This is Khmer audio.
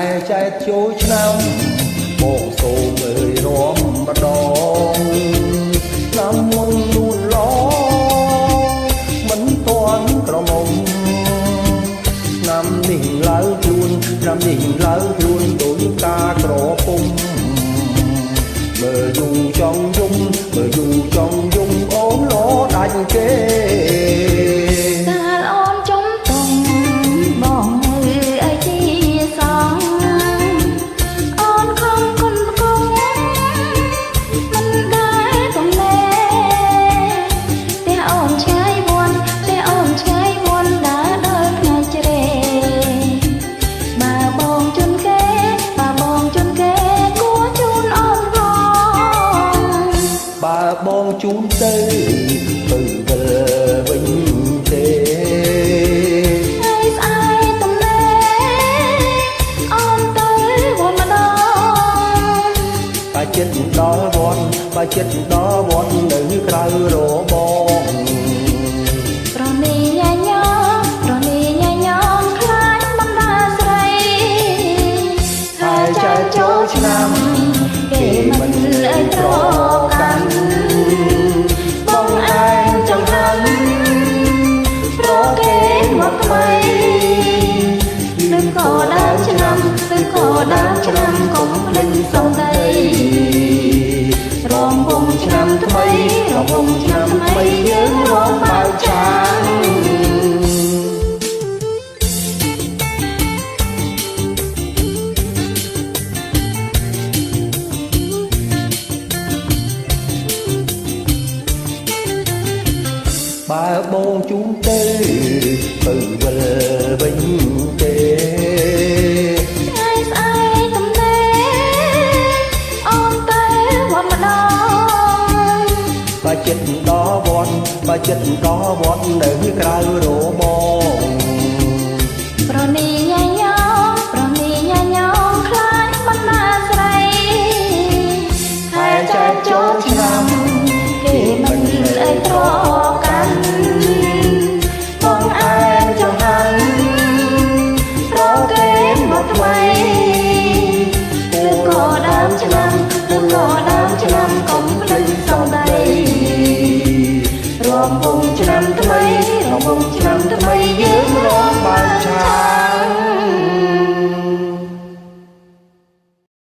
ែចែកចូលឆ្នាំបងសូមអើយរំម្ដងឆ្នាំមុនលូនឡងមិនទាន់ក្រមុំឆ្នាំនេះឡើងខ្លួនឆ្នាំនេះឡើងខ្លួនដូចការក្រពុំមើលយូរចង់យំមើលយូរចង់យំអូនលោដាច់គេកាលអូនចំតុងបងនៅអីជាសងអូនខំគុណគង់មិនដែរទំនេរតែអូនឆ្ងាយវ័នតែអូនឆ្ងាយវ័នដើរដល់ថ្ងៃជ្រេបើបងជន់គេបើបងជន់គេគួរជូនអូនផងបើបងជូនទៅវិលវិញទេហើយស្អែកទំនេរអូនទៅវត្តម្ដងបើចិត្តដល់វត្តបើចិត្តដល់វត្តនៅក្រៅរបងប្រនីញញប្រនីញញខ្លាចមិនដាស្រីហើយចែកចូលឆ្នាំគេមិនអើយត្រកាន់បងឯងចង់ដឹងប្រគេមកថ្មីឬក៏ដើមឆ្នាំឬក៏ដើមឆ្នាំកុំភ្លេចសំដីរំវងឆ្នាំថ្មីរំវងឆ្នាំថ្មីយើងរំបើកចានបើបងជូនទៅវិលវិញទេថ្ងៃស្អែកទំនេរអូនទៅវត្តម្ដងបើចិត្តដល់វត្តបើចិត្តដល់វត្តនៅក្រៅរបង